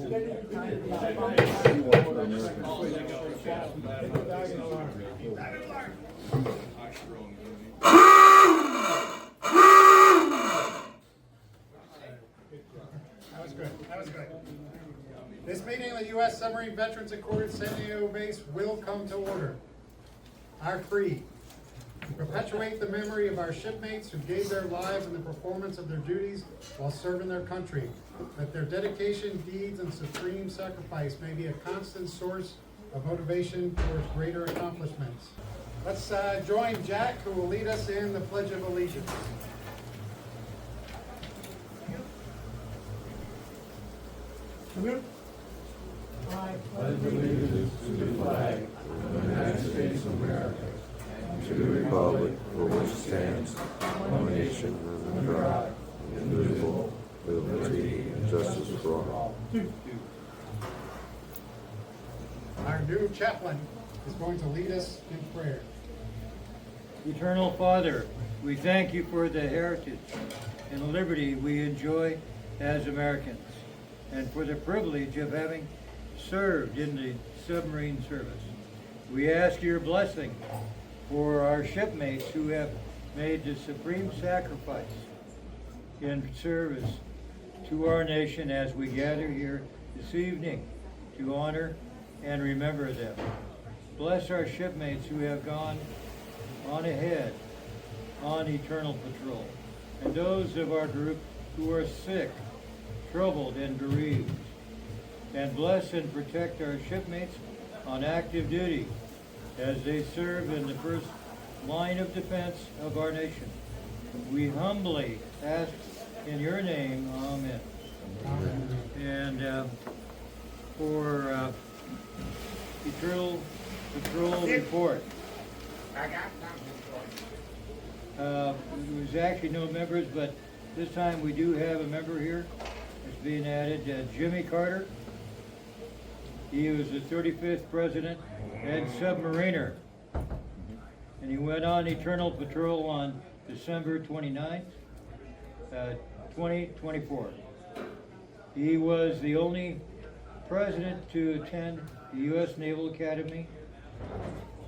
That was good. This meeting of the U.S. Submarine Veterans Accord San Diego Base will come to order. Our creed: to perpetuate the memory of our shipmates who gave their lives in the performance of their duties while serving their country, that their dedication, deeds, and supreme sacrifice may be a constant source of motivation towards greater accomplishments. Let's join Jack, who will lead us in the Pledge of Allegiance. I pledge allegiance to the flag of the United States of America and to the republic for which it stands, one nation, under God, indivisible, with liberty and justice for all. Our new chaplain is going to lead us in prayer. Eternal Father, we thank you for the heritage and liberty we enjoy as Americans, and for the privilege of having served in the submarine service. We ask your blessing for our shipmates who have made the supreme sacrifice in service to our nation as we gather here this evening to honor and remember them. Bless our shipmates who have gone on ahead on eternal patrol, and those of our group who are sick, troubled, and bereaved. And bless and protect our shipmates on active duty as they serve in the first line of defense of our nation. We humbly ask in your name, amen. Amen. And for eternal patrol report. There's actually no members, but this time we do have a member here. It's being added, Jimmy Carter. He was the 35th president and submariner. And he went on eternal patrol on December 29th, 2024. He was the only president to attend the U.S. Naval Academy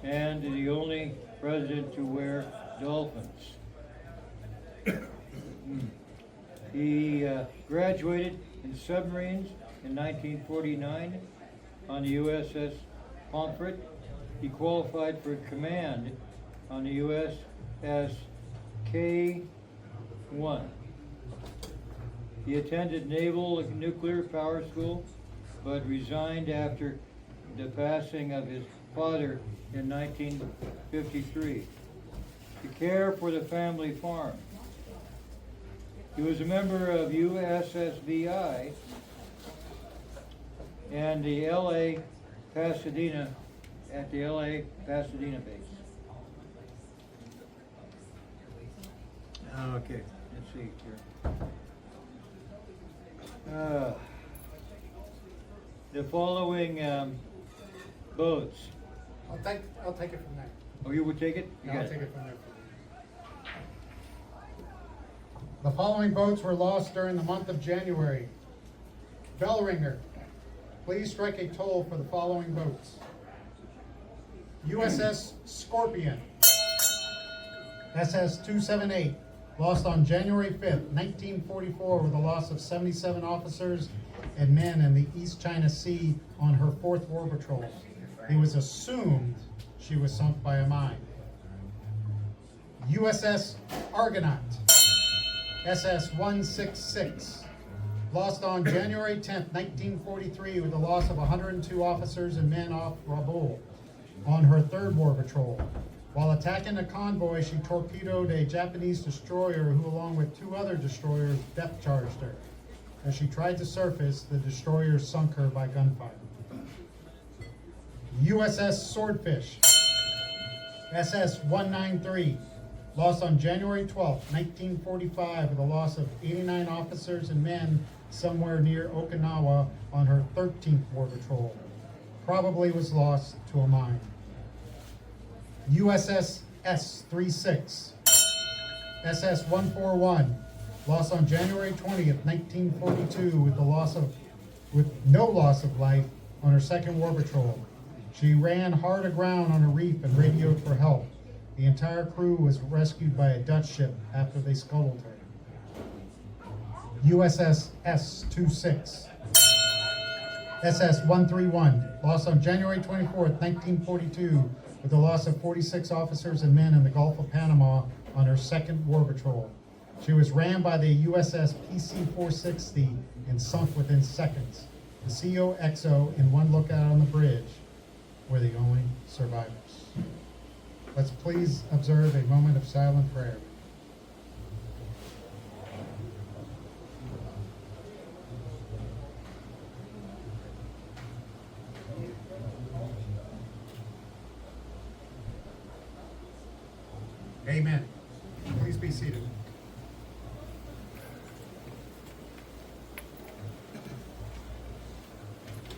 and the only president to wear dolphins. He graduated in submarines in 1949 on the USS Pomfret. He qualified for command on the USS K-1. He attended Naval Nuclear Power School, but resigned after the passing of his father in 1953 to care for the family farm. He was a member of USSVI and the LA Pasadena, at the LA Pasadena base. Okay, let's see here. The following boats. I'll take it from there. Oh, you would take it? You I'll got take it from there. The following boats were lost during the month of January. Bellringer, please strike a toll for the following boats. USS Scorpion, SS-278, lost on January 5th, 1944, with a loss of 77 officers and men in the East China Sea on her 4th war patrol. It was assumed she was sunk by a mine. USS Argonaut, SS-166, lost on January 10th, 1943, with a loss of 102 officers and men off Rabaul on her 3rd war patrol. While attacking a convoy, she torpedoed a Japanese destroyer who, along with 2 other destroyers, depth charged her. As she tried to surface, the destroyer sunk her by gunfire. USS Swordfish, SS-193, lost on January 12, 1945, with a loss of 89 officers and men somewhere near Okinawa on her 13th war patrol. Probably was lost to a mine. USS S-36, SS-141, lost on January 20th, 1942, with the loss of with no loss of life on her second war patrol. She ran hard aground on a reef and radioed for help. The entire crew was rescued by a Dutch ship after they scuttled her. USS S-26. SS-131, lost on January 24th, 1942, with the loss of 46 officers and men in the Gulf of Panama on her second war patrol. She was rammed by the USS PC-460 and sunk within seconds. The COXO and one lookout on the bridge were the only survivors. Let's please observe a moment of silent prayer. Amen. Please be seated.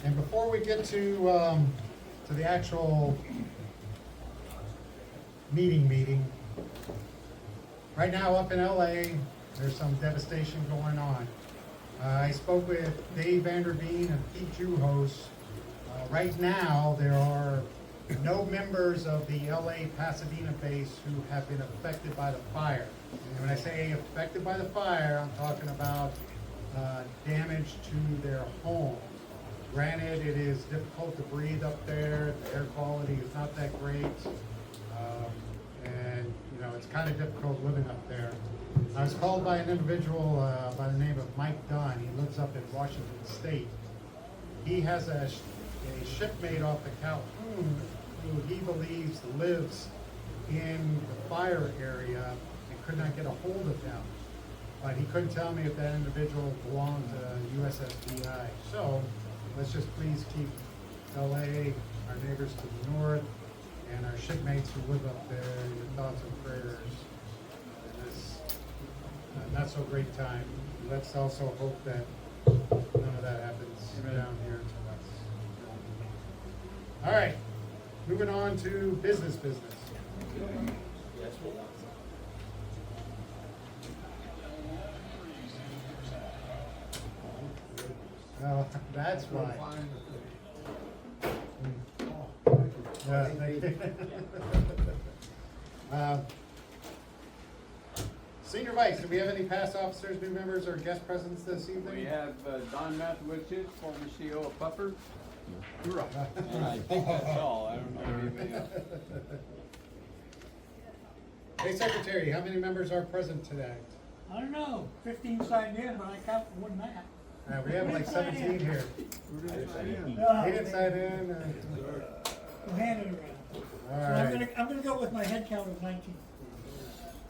And before we get to the actual meeting, right now up in LA, there's some devastation going on. I spoke with Dave Vanderveen and Pete Juhos. Right now, there are no members of the LA Pasadena base who have been affected by the fire. And when I say affected by the fire, I'm talking about damage to their home. Granted, it is difficult to breathe up there. The air quality is not that great. And, you know, it's kind of difficult living up there. I was called by an individual by the name of Mike Dunn. He lives up in Washington State. He has a shipmate off the Calhoun who he believes lives in the fire area and could not get a hold of him. But he couldn't tell me if that individual belonged to USSBI. So let's just please keep LA, our neighbors to the north, and our shipmates who live up there in your thoughts and prayers in this not so great time. Let's also hope that none of that happens down here to us. All right, moving on to business. Well, that's why. Yeah, thank you. Senior Vice, do we have any past officers, new members, or guest presence this evening? We have Don Mathewicz, former CEO of Puffer. Hoorah. And I think that's all. I don't know if anybody else. Hey, Secretary, how many members are present today? I don't know, 15 signed in, but I count more than that. We have like 17 here. He didn't sign in. We'll hand it around. All So right. I'm gonna go with my head count of 19.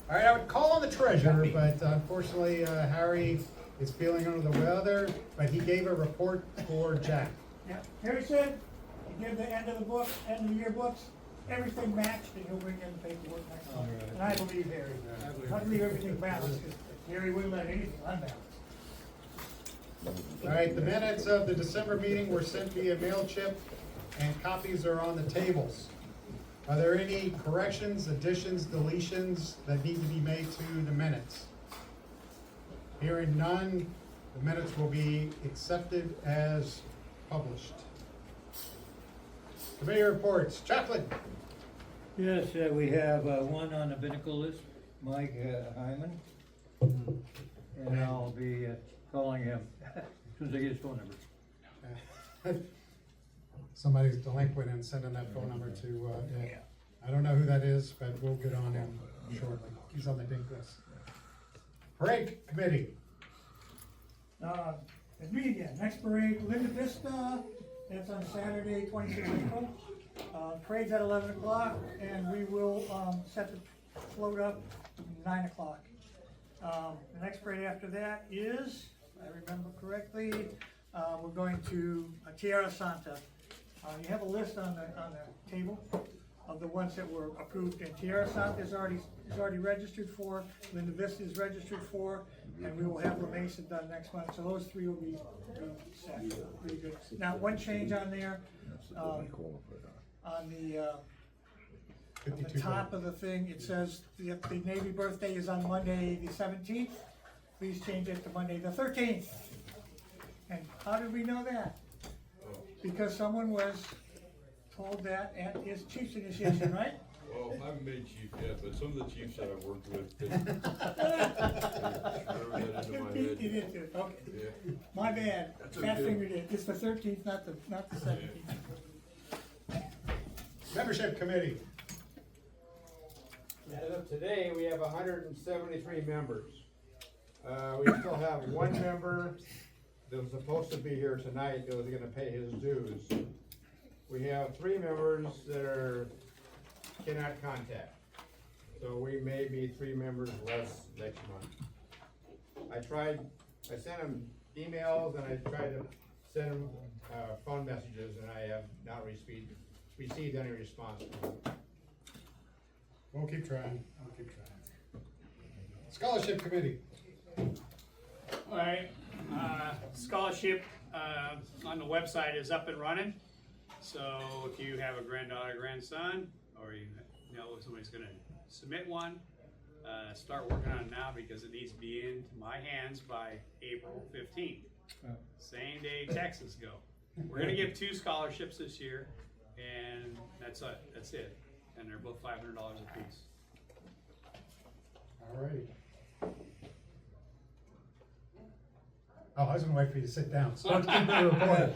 All right, I would call on the treasurer, but unfortunately, Harry is feeling under the weather, but he gave a report for Jack. Yeah, Harry said, he did the end of the book, end of the year books, everything matched, and he'll bring in the paperwork next month. And I believe Harry. I believe everything balanced, because Harry wouldn't let anything unbalanced. All right, the minutes of the December meeting were sent via MailChimp, and copies are on the tables. Are there any corrections, additions, deletions that need to be made to the minutes? Hearing none, the minutes will be accepted as published. Committee reports. Chaplain. Yes, we have one on the binnacle list, Mike Hyman. And I'll be calling him as soon as I get his phone number. Somebody's delinquent and sending that phone number to, I don't know who that is, but we'll get on him shortly. He's on the dink list. Parade committee. It's me again, next parade, Linda Vista, that's on Saturday, 26th April. Parade's at 11 o'clock, and we will, set the float up 9 o'clock. The next parade after that is, if I remember correctly, we're going to Tierra Santa. You have a list on the table of the ones that were approved, and Tierra Santa is already registered for, Linda Vista is registered for, and we will have La Mesa done next month, so those three will be set, pretty good. Now, one change on there, on the top of the thing, it says the Navy birthday is on Monday the 17th, please change it to Monday the 13th. And how did we know that? Because someone was told that at his chief's initiation, right? Well, I haven't made chief yet, but some of the chiefs that I've worked with, they drove that into my Beat it head. into it, okay. Yeah. My bad, That's fat okay. fingered it, it's the 13th, not the 17th. Membership committee. As of today, we have 173 members. We still have one member that was supposed to be here tonight that was gonna pay his dues. We have 3 members that cannot contact. So we may be 3 members less next month. I sent them emails and I tried to send them, phone messages, and I have not received any response from them. We'll keep trying, we'll keep trying. Scholarship committee. All right, scholarship, on the website is up and running. So if you have a granddaughter, grandson, or you know somebody's gonna submit one, start working on it now because it needs to be into my hands by April 15th. Same day taxes go. We're gonna give 2 scholarships this year, and that's it. And they're both $500 a piece. Alrighty. Oh, I was gonna wait for you to sit down. Start keeping the report.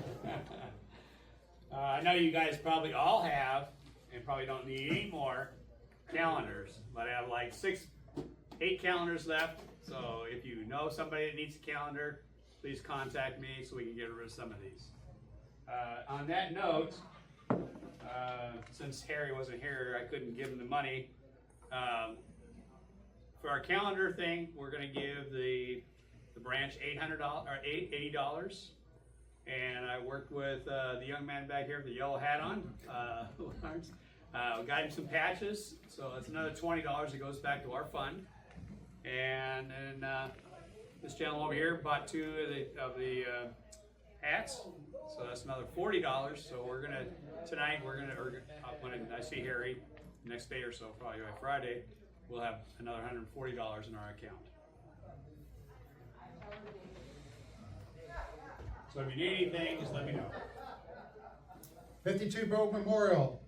I know you guys probably all have, and probably don't need any more calendars, but I have like 8 calendars left. So if you know somebody that needs a calendar, please contact me so we can get rid of some of these. On that note, since Harry wasn't here, I couldn't give him the money. For our calendar thing, we're gonna give the branch $800 or $80. And I worked with the young man back here with the yellow hat on, Lawrence. Got him some patches, so it's another $20 that goes back to our fund. And then this gentleman over here bought 2 of the hats, so that's another $40. So we're gonna tonight when I see Harry next day or so, probably by Friday, we'll have another $140 in our account. So if you need anything, just let me know. 52 Boat Memorial.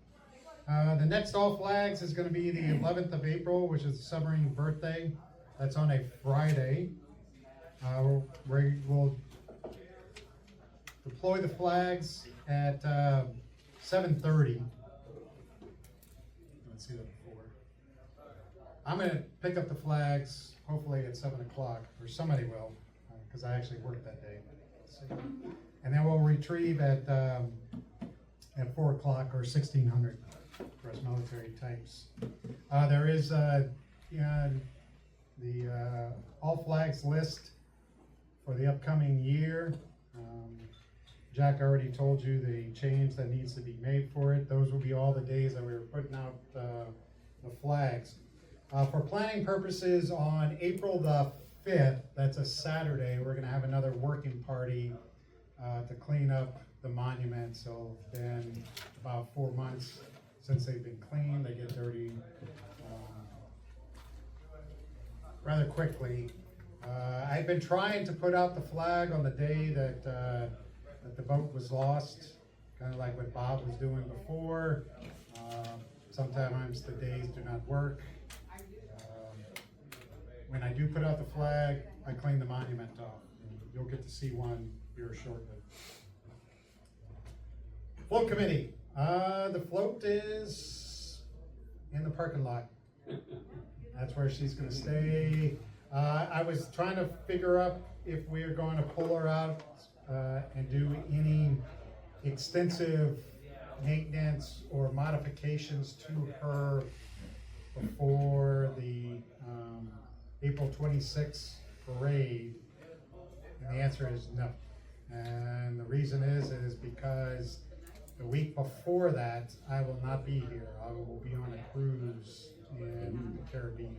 The next All Flags is gonna be the 11th of April, which is the Submarine birthday. That's on a Friday. We will deploy the flags at 7:30. Let's see that before. I'm gonna pick up the flags hopefully at 7 o'clock, or somebody will, because I actually worked that day. And then we'll retrieve at 4 o'clock or 1600 for us military types. There is the all flags list for the upcoming year. Jack already told you the change that needs to be made for it. Those will be all the days that we were putting out the flags. For planning purposes, on April the 5th, that's a Saturday, we're gonna have another working party to clean up the monument. So it's been about 4 months since they've been cleaned. They get dirty rather quickly. I've been trying to put out the flag on the day that the boat was lost, kind of like what Bob was doing before. Sometimes the days do not work. When I do put out the flag, I clean the monument off. You'll get to see one here shortly. Float committee. The float is in the parking lot. That's where she's gonna stay. I was trying to figure out if we are going to pull her out and do any extensive maintenance or modifications to her before the April 26th parade. And the answer is no. And the reason is because the week before that, I will not be here. I will be on a cruise in the Caribbean.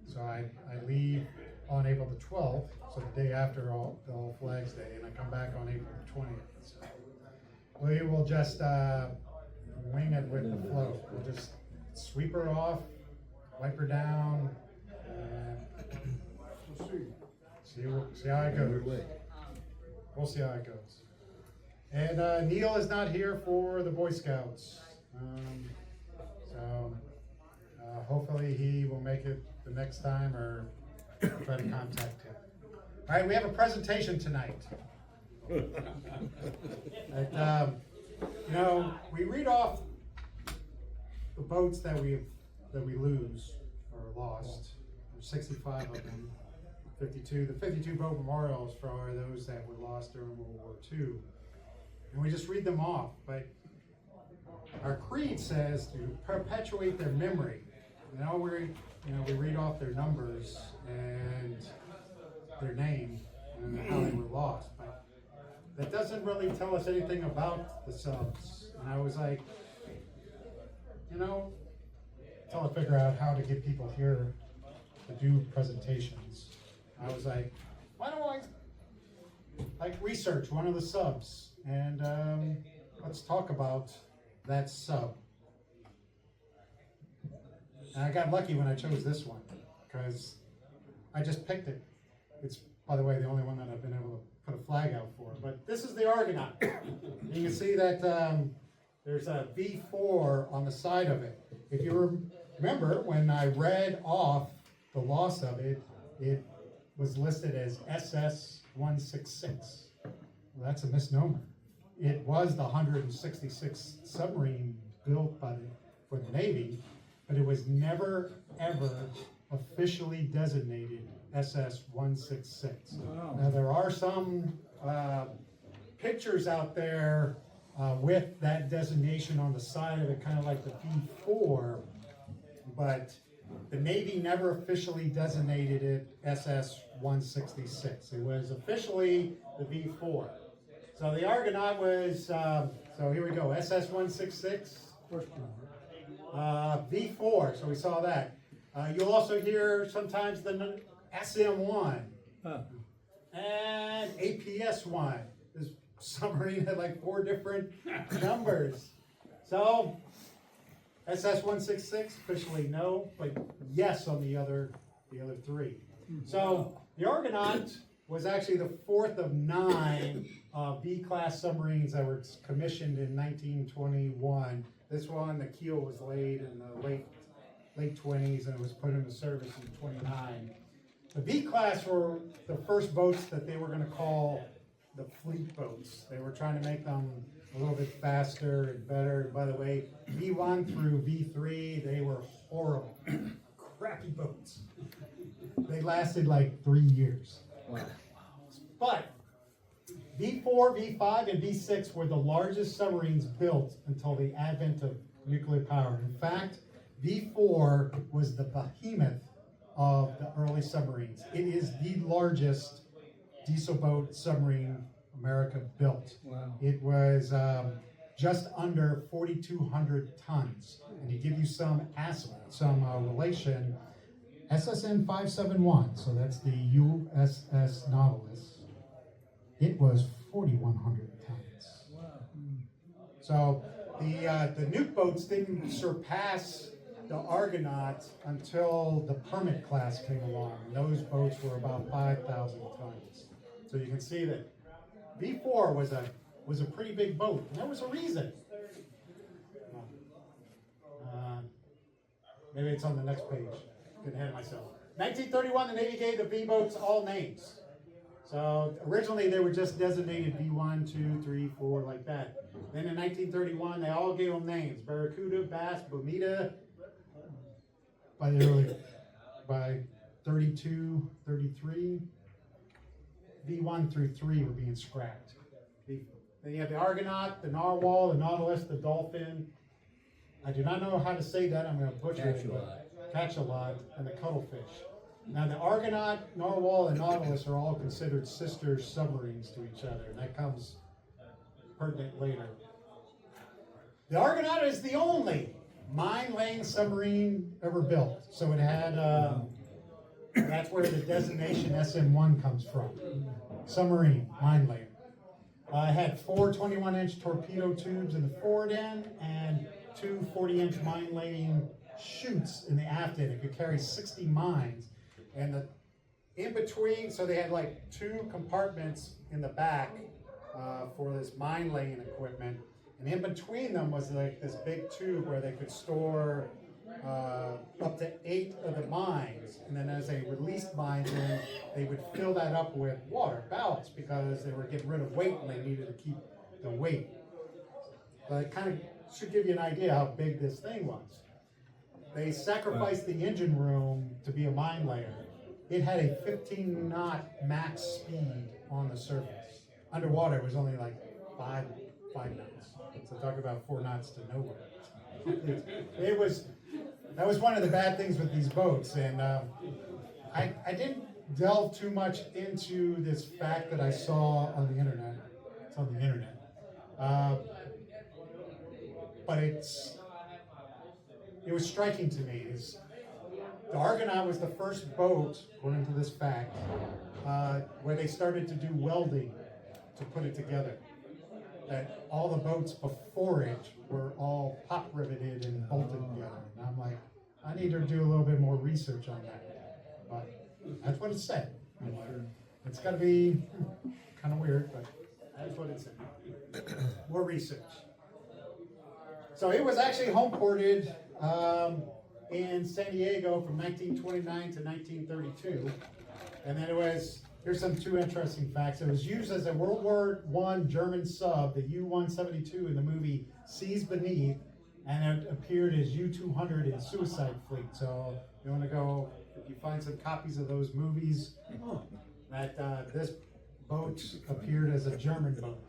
So I leave on April the 12th, so the day after All Flags Day, and I come back on April the 20th. So we will just wing it with the float. We'll just sweep her off, wipe her down, and see how it goes. we'll see how it goes. And Neil is not here for the Boy Scouts. So hopefully he will make it the next time, or try to contact him. All right, we have a presentation tonight. We read off the boats that we lose or lost. There's 65 of them. 52. The 52 boat memorials for those that were lost during World War II. And we just read them off, but our creed says to perpetuate their memory. We read off their numbers and their name and how they were lost, but that doesn't really tell us anything about the subs. And I was like, until I figure out how to get people here to do presentations, I was like, why don't I research one of the subs, and let's talk about that sub. And I got lucky when I chose this one, because I just picked it. It's, by the way, the only one that I've been able to put a flag out for. But this is the Argonaut. You can see that there's a V4 on the side of it. If you remember, when I read off the loss of it, it was listed as SS-166. Well, that's a misnomer. It was the 166th submarine built for the Navy, but it was never, ever officially designated SS-166. Wow. Now, there are some pictures out there with that designation on the side of it, kind of like the V4, but the Navy never officially designated it SS-166. It was officially the V4. So the Argonaut was, so here we go, SS-166, V4, so we saw that. You'll also hear sometimes the SM-1 and APS-1. This submarine had like 4 different numbers. So SS-166, officially no, but yes on the other 3. So the Argonaut was actually the 4th of 9 B-class submarines that were commissioned in 1921. This one, the keel was laid in the late 20s, and it was put into service in 29. The B-class were the first boats that they were going to call the fleet boats. They were trying to make them a little bit faster and better. By the way, V1 through V3, they were horrible, crappy boats. They lasted like 3 years. Wow. But V4, V5, and V6 were the largest submarines built until the advent of nuclear power. In fact, V4 was the behemoth of the early submarines. It is the largest diesel boat submarine America built. Wow. It was just under 4,200 tons. And to give you some relation, SSN 571, so that's the USS Nautilus, it was 4,100 tons. Wow. So the nuke boats didn't surpass the Argonaut until the Permit class came along. And those boats were about 5,000 tons. So you can see that V4 was a pretty big boat, and there was a reason. Maybe it's on the next page. Getting ahead of myself. 1931, the Navy gave the V-boats all names. So originally they were just designated V1, 2, 3, 4, like that. Then in 1931, they all gave them names: Barracuda, Bass, Bonita. By 32, 33, V1 through 3 were being scrapped. Then you have the Argonaut, the Narwhal, the Nautilus, the Dolphin. I do not know how to say that. I'm going to butcher it. Catch-a-lot, and the Cuttlefish. Now the Argonaut, Narwhal, and Nautilus are all considered sister submarines to each other, and that comes pertinent later. The Argonaut is the only mine-laying submarine ever built. So it had, that's where the designation SM-1 comes from. Submarine, mine-laying. It had 4 21-inch torpedo tubes in the forward end and 2 40-inch mine-laying chutes in the aft end. It could carry 60 mines. And in between, so they had like two compartments in the back for this mine laying equipment, and in between them was like this big tube where they could store up to 8 of the mines, and then as they released mines, then they would fill that up with water, ballast, because they were getting rid of weight and they needed to keep the weight. But it kind of should give you an idea how big this thing was. They sacrificed the engine room to be a mine layer. It had a 15 knot max speed on the surface. Underwater it was only like 5 knots. So talk about 4 knots to nowhere. That was one of the bad things with these boats, and I didn't delve too much into this fact that I saw on the internet. It's on the internet, but it was striking to me. The Argonaut was the first boat, according to this fact, where they started to do welding to put it together. That all the boats before it were all pop riveted and bolted together. And I'm like, I need to do a little bit more research on that. But that's what it said. It's got to be kind of weird, but that's what it said. More research. So it was actually home ported in San Diego from 1929 to 1932. And then it was, here's some 2 interesting facts. It was used as a World War I German sub, the U-172 in the movie Seas Beneath, and it appeared as U-200 in Suicide Fleet. So you want to go, if you find some copies of those movies, that this boat appeared as a German boat.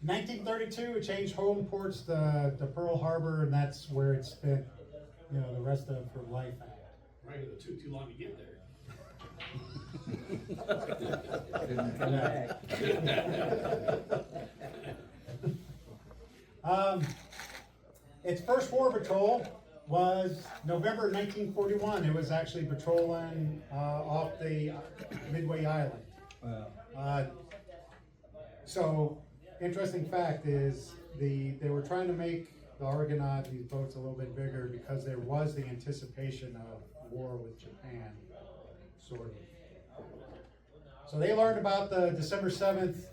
In 1932, it changed home ports to Pearl Harbor, and that's where it spent, the rest of her life at. Right, it took too long to get there. Didn't come back. Its first war patrol was November 1941. It was actually patrolling off the Midway Island. So, interesting fact is they were trying to make the Argonaut, these boats, a little bit bigger because there was the anticipation of war with Japan, sort of. So they learned about the December 7th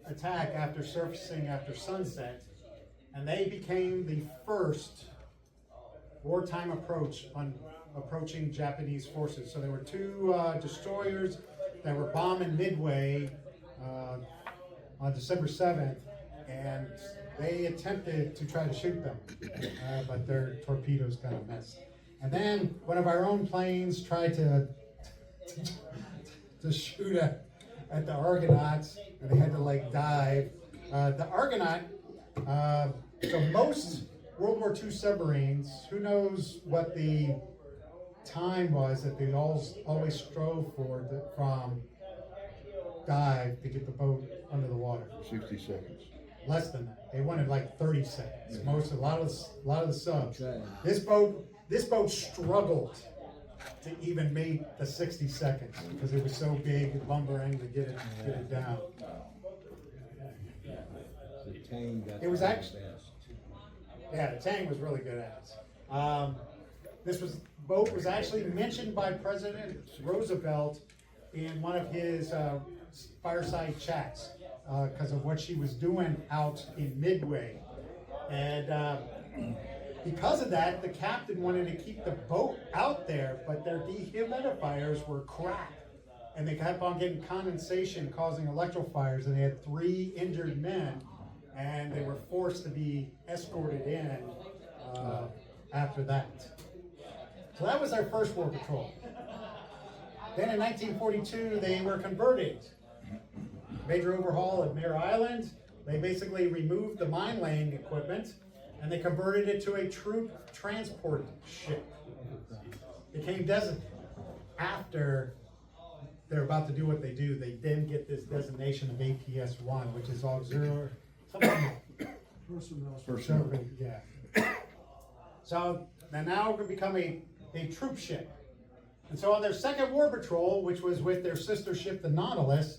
attack after surfacing after sunset, and they became the first wartime approaching Japanese forces. So there were 2 destroyers that were bombing Midway on December 7th, and they attempted to try to shoot them, but their torpedoes kind of missed. And then one of our own planes tried to shoot at the Argonauts, and they had to dive. The Argonaut, so most World War II submarines, who knows what the time was that they always strove for from dive to get the boat under the water? 60 seconds. Less than that. They wanted 30 seconds. A lot of the subs. This boat struggled to even make the 60 seconds because it was so big and lumbering to get it down. It was actually, the Tang was really good at it. This boat was actually mentioned by President Roosevelt in one of his fireside chats because of what she was doing out in Midway. And because of that, the captain wanted to keep the boat out there, but their dehumidifiers were crap. And they kept on getting condensation causing electrofires, and they had 3 injured men, and they were forced to be escorted in after that. So that was their first war patrol. Then in 1942, they were converted. Major overhaul at Mare Island. They basically removed the mine laying equipment and they converted it to a troop transport ship. It came after they're about to do what they do. They then get this designation of APS-1, which is auxiliary personnel. Yeah. So they're now going to become a troop ship. And so on their second war patrol, which was with their sister ship, the Nautilus,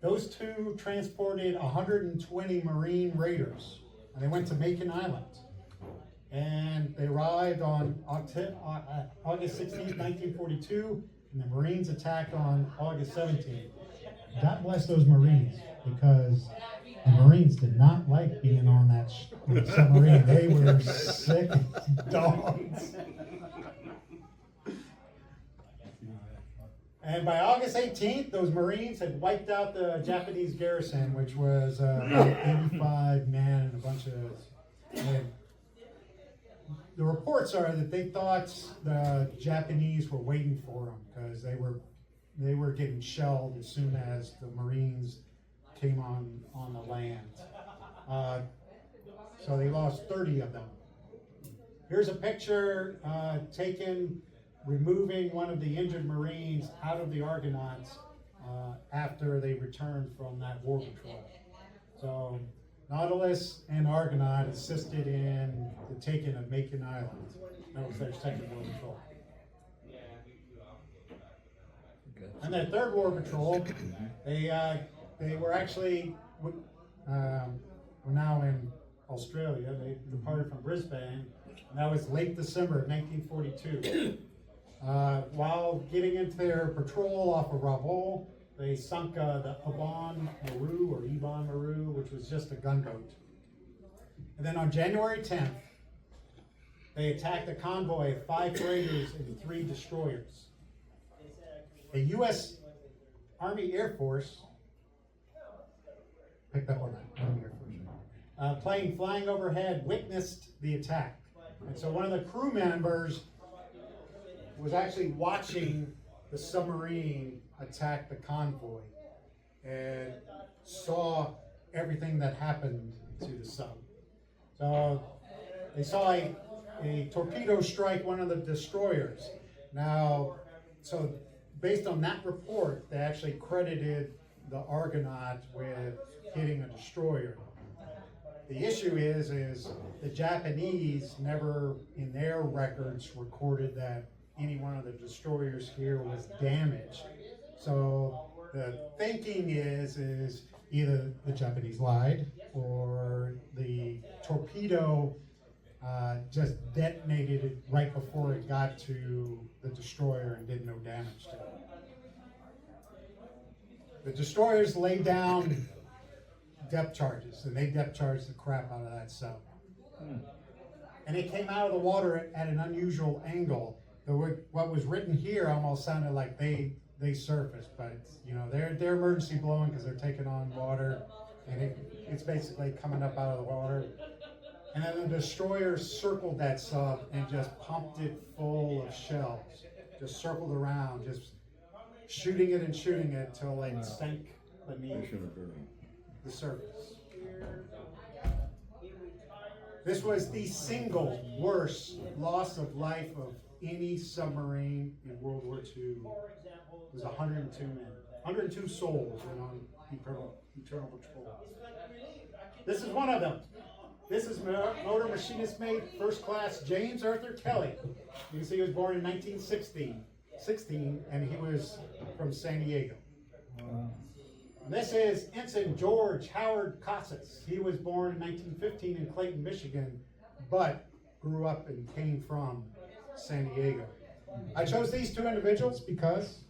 those 2 transported 120 Marine raiders, and they went to Macon Island. And they arrived on August 16, 1942, and the Marines attacked on August 17th. God bless those Marines, because the Marines did not like being on that submarine. They were sick dogs. And by August 18th, those Marines had wiped out the Japanese garrison, which was about 85 men and a bunch of. And the reports are that they thought the Japanese were waiting for them because they were getting shelled as soon as the Marines came on the land. So they lost 30 of them. Here's a picture taken removing one of the injured Marines out of the Argonauts after they returned from that war patrol. So Nautilus and Argonaut assisted in the taking of Macon Island. That was their second war patrol. And their third war patrol, they were actually we're now in Australia. They departed from Brisbane, and that was late December of 1942. While getting into their patrol off of Rabaul, they sunk the Ibon Maru, which was just a gunboat. And then on January 10th, they attacked a convoy of 5 freighters and 3 destroyers. The U.S. Army Air Force picked up on that. Army Air Force. Plane flying overhead witnessed the attack. And so one of the crew members was actually watching the submarine attack the convoy and saw everything that happened to the sub. So they saw a torpedo strike one of the destroyers. Now, so based on that report, they actually credited the Argonaut with hitting a destroyer. The issue is the Japanese never in their records recorded that any one of the destroyers here was damaged. So the thinking is either the Japanese lied or the torpedo just detonated it right before it got to the destroyer and did no damage to it. The destroyers laid down depth charges, and they depth charged the crap out of that sub. And it came out of the water at an unusual angle. What was written here almost sounded like they surfaced, but you know they're emergency blowing because they're taking on water, and it's basically coming up out of the water. And then the destroyer circled that sub and just pumped it full of shells, just circled around, just shooting it till it sank beneath the surface. This was the single worst loss of life of any submarine in World War II. It was 102 men. 102 souls went on eternal patrol. This is one of them. This is motor machinist mate first class James Arthur Kelly. You can see he was born in 1916, and he was from San Diego. This is Ensign George Howard Casas. He was born in 1915 in Clayton, Michigan, but grew up and came from San Diego. I chose these 2 individuals because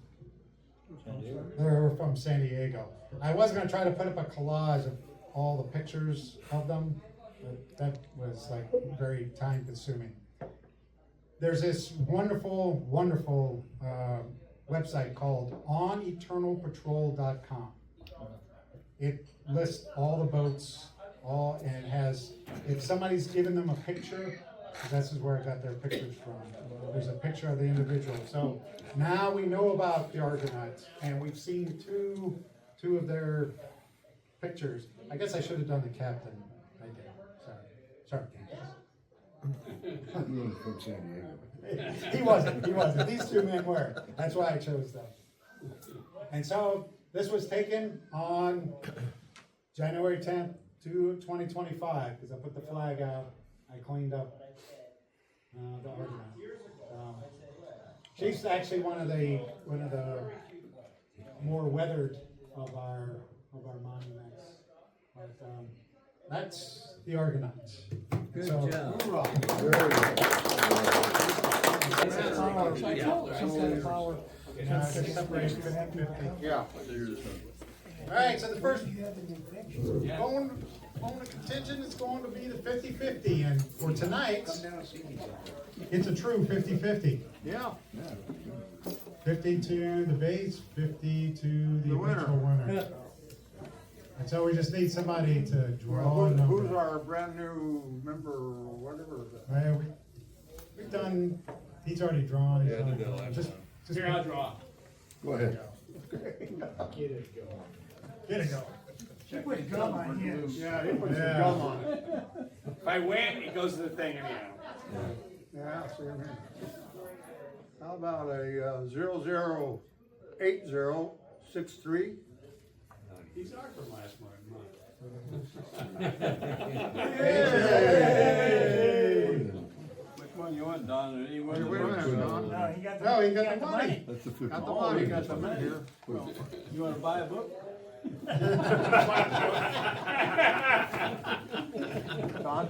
they're from San Diego. I was going to try to put up a collage of all the pictures of them, but that was like very time consuming. There's this wonderful website called oneternalpatrol.com. It lists all the boats, and it has, if somebody's given them a picture, this is where I got their pictures from. There's a picture of the individual. So now we know about the Argonauts, and we've seen two of their pictures. I guess I should have done the captain. I did. Sorry. He was from San Diego. He wasn't. These 2 men were. That's why I chose them. And so this was taken on January 10th, 2025, because I put the flag out. I cleaned up the Argonaut. She's actually one of the more weathered of our monuments. But that's the Argonauts. Good So, job. Very good. Some kind of power Separate 50. Yeah. All right, so the first phone contingent is going to be the 50-50, and for tonight, it's a true 50-50. Yeah. 50 to the base, 50 to the winner. eventual winner. And so we just need somebody to draw a Who's number. our brand new member or whatever? Well, we've done, he's already drawn. Yeah, I did that last time. Just Here, I'll draw. Go ahead. Get it going. She put gum on his. Yeah, he put some Yeah. gum on it. If I win, it goes to the thing anyhow. Yeah, same here. How about a 008063? These are from last month. Which one you want, Don? Wait a minute, Don. No, he got the. No, he got the money. That's the 50. Got the money, got the money here. You wanna buy a book? Don,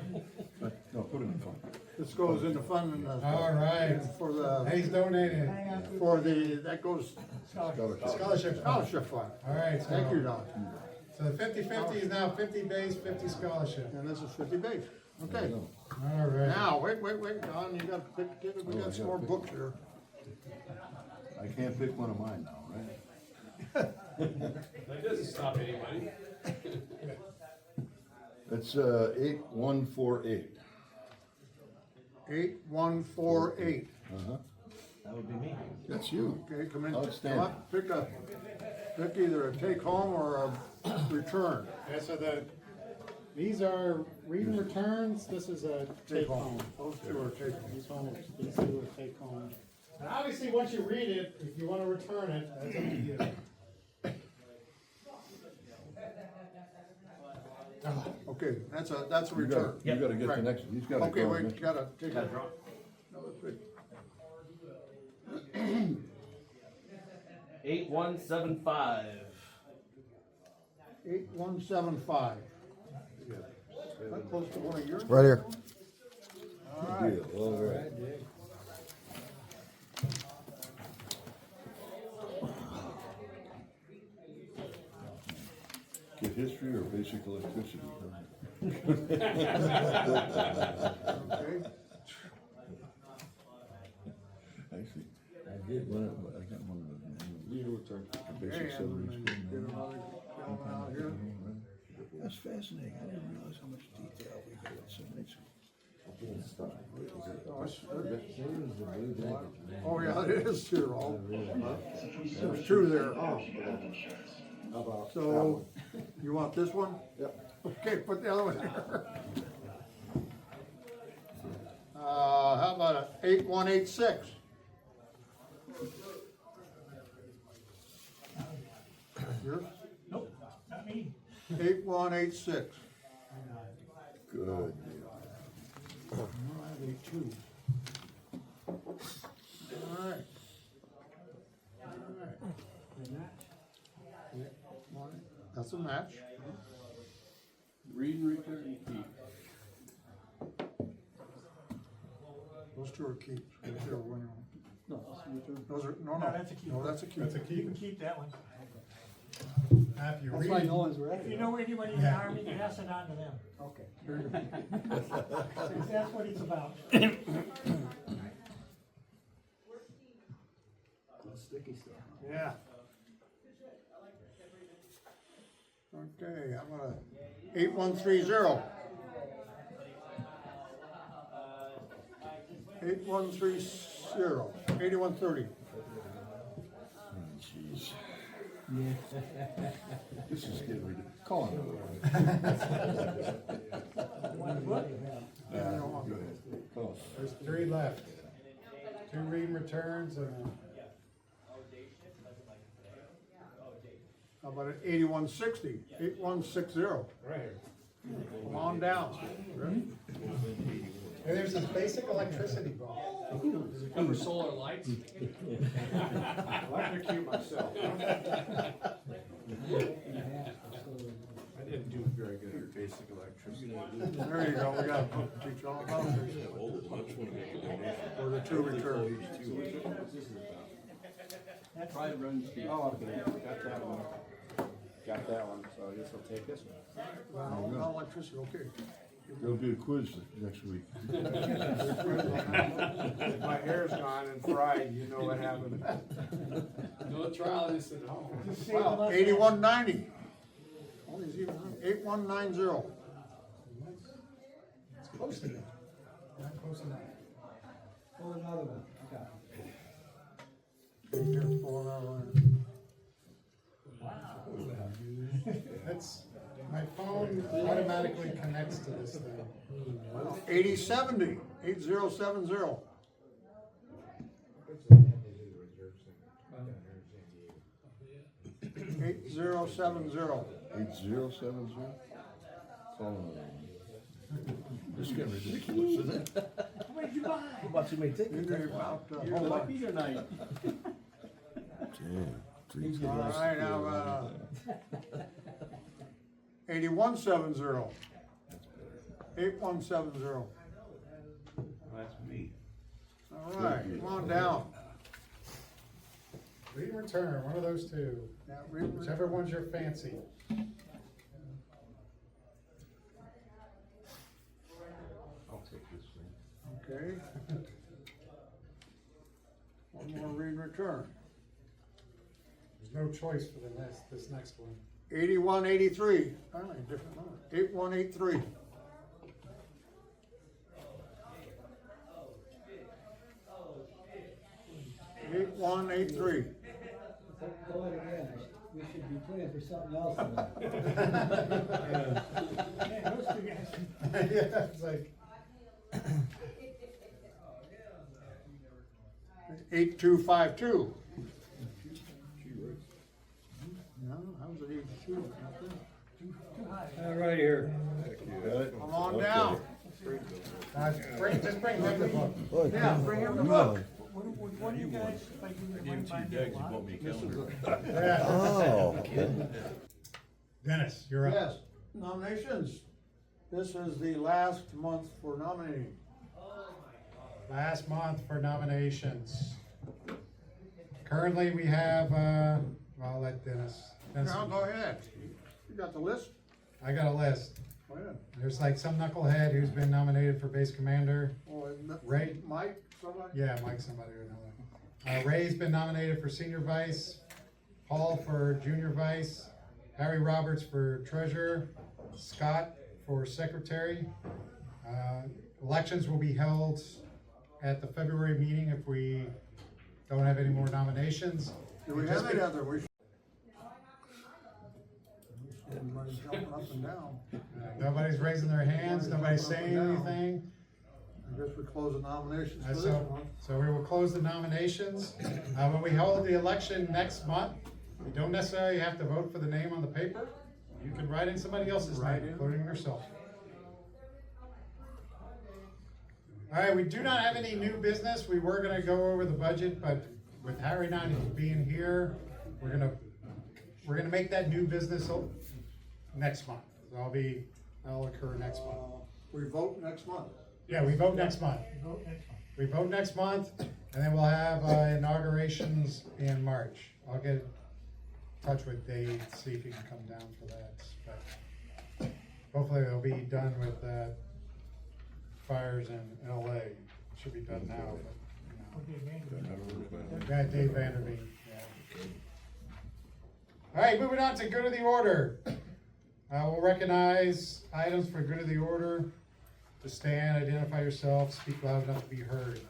No, put it in front. this goes in the fund All right. for the, He's donated. Hang on to for the, that goes scholarship. Scholarship. scholarship fund. All right, so. Thank you, Don. So the 50-50 is now 50 base, 50 scholarship. And this is 50 base. Okay. All right. Now, wait, Don, you gotta pick, we got some more books here. I can't pick one of mine now, right? That doesn't stop anybody. It's 8148. 8148. Uh-huh. That would be me. That's you. Okay, come in. Outstanding. Come up, pick either a take home or a return. Yeah, so these are read and returns, this is a take home. Those two are take home. These two are take home. And obviously, once you read it, if you wanna return it, that's up to you. Okay, that's a You return. gotta get the Right. next one. He's gotta Okay, draw wait, next you gotta take Gotta it. draw. No, that's good. 8175. 8175. That close to one of yours? Right here. All right. Deal, all right. Get history or basic electricity? Okay. Actually, I did one of, I got one of the. Legal return. Basic Okay, submarine and school. get another gentleman out here. That's fascinating. I didn't realize how much detail we got in submarine school. Oh, yeah, it is two, all. There's two there. So, you want this one? Yep. Okay, put the other one here. How about a 8186? Yours? Nope, not me. 8186. Good deal. Two. All right. That's a match. Read and return keep. Those two are keeps. Those are winner. No, that's a return. Those are, no, No, no. that's a keep. No, that's a keep. That's a You key. can keep that one. After you That's read. why no one's read If you it. know anybody in the army, pass it on to them. Okay. Since that's what it's about. Sticky stuff. Yeah. Okay, how about a 8130? 8130, 8130. Jeez. This is getting ridiculous. Call him. Go ahead. Call him. There's 3 left. 2 read and returns and How about an 8160, 8160? right here. Come on down. Ready? And there's this basic electricity ball. Cover solar lights. I like to keep myself. I didn't do very good at basic electricity. There you go, we got to teach all about this. I just want to make a donation. For the two returns. That's Try run Steve. Oh, okay, got that one. Got that one, so I guess I'll take this one. No electricity, okay. There'll be a quiz next week. If my hair's gone and fried, you know what happened. No trial is at home. just saving us. 8190. Oh, he's even on 8190. It's close to that. Not close enough. Pull another one. Okay. Here, pull another one. That's, my phone automatically connects to this thing. 8070, 8070. 8070. 8070? This is getting ridiculous, isn't it? What did you buy? How much you may take? You're about, You're hold on. lucky tonight. Damn. All right, now, 8170. 8170. That's me. All right, come on down. Read and return, one of those two. Whichever one's your fancy. I'll take this thing. Okay. One more read and return. There's no choice for this next one. 8183. Finally, a different number. 8183. Eight one eight three. Go it again. We should be playing for something else. Man, those two guys. Yeah, it's like. 8252. No, how was it 82? Right here. Come on down. Just bring him the book. Yeah, bring him the book. What do you guys, if I give you one by me? Yeah. Oh. Dennis, you're up. Yes, nominations. This is the last month for nominating. Last month for nominations. Currently, we have, I'll let Dennis. Now, go ahead. You got the list? I got a list. Go ahead. There's like some knucklehead who's been nominated for base commander. Oh, isn't that Ray? Mike, somebody? Yeah, Mike somebody or another. Ray's been nominated for senior vice, Paul for junior vice, Harry Roberts for treasurer, Scott for secretary. Elections will be held at the February meeting if we don't have any more nominations. Do we have any other? Everybody's jumping up and down. Nobody's raising their hands, nobody's saying anything. I guess we close the nominations for this So month. so we will close the nominations. When we hold the election next month, you don't necessarily have to vote for the name on the paper. You can write in somebody else's name, including yourself. All right, we do not have any new business. We were gonna go over the budget, but with Harry not being here, we're gonna make that new business next month. So that'll occur next month. We vote next month. Yeah, we vote next month. We vote next month, and then we'll have inaugurations in March. I'll get in touch with Dave, see if he can come down for that. But hopefully it'll be done with fires in LA. It should be done now, but, yeah, Dave Vanderveen, yeah. All right, moving on to good of the order. We'll recognize items for good of the order. To stand, identify yourself, speak loud enough to be heard.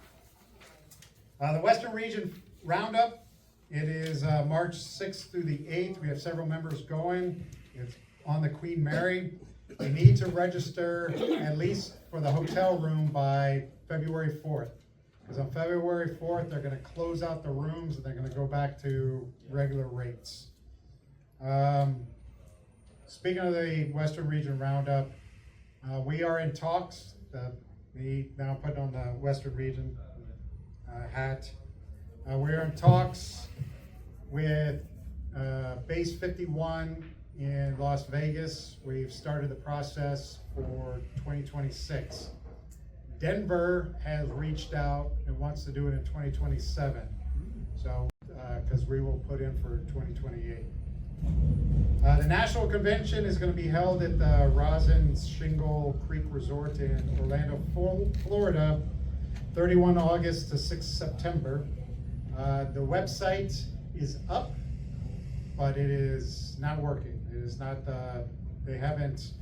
The Western Region Roundup, it is March 6th through the 8th. We have several members going. It's on the Queen Mary. They need to register at least for the hotel room by February 4th. Because on February 4th, they're gonna close out the rooms and they're gonna go back to regular rates. Speaking of the Western Region Roundup, we are in talks, me now putting on the Western Region hat. We're in talks with Base 51 in Las Vegas. We've started the process for 2026. Denver has reached out and wants to do it in 2027. So cause we will put in for 2028. The national convention is gonna be held at the Rosin Shingle Creek Resort in Orlando, Florida, 31 August to 6 September. The website is up, but it is not working. It is not, they haven't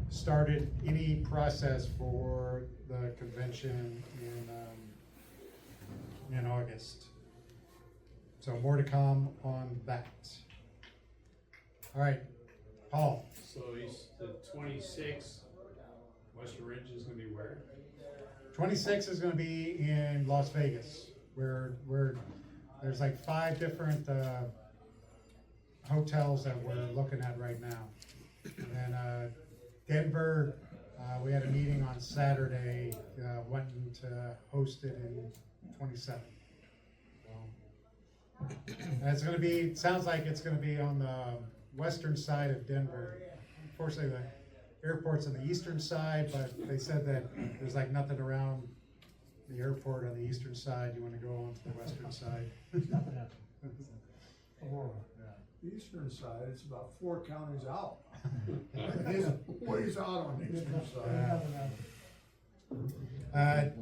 started any process for the convention in August. So more to come on that. All right, Paul. So he's the 26th, Western Ridge is gonna be where? 26 is gonna be in Las Vegas, where there's like 5 different, hotels that we're looking at right now. And then, Denver, we had a meeting on Saturday, wanting to host it in 27. And it's gonna be, sounds like it's gonna be on the western side of Denver. Unfortunately, the airport's on the eastern side, but they said that there's like nothing around the airport on the eastern side. You wanna go onto the western side. Oh, yeah. The eastern side, it's about 4 counties out. It's ways out on the eastern side.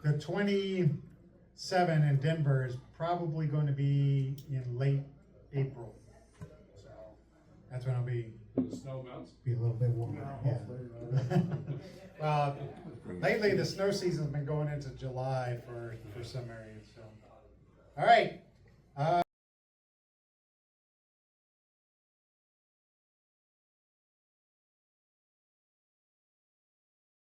The 27 in Denver is probably going to be in late April. So that's when it'll be The snow melts? a little bit warmer. Yeah. Well, lately the snow season's been going into July for some areas. So, all right.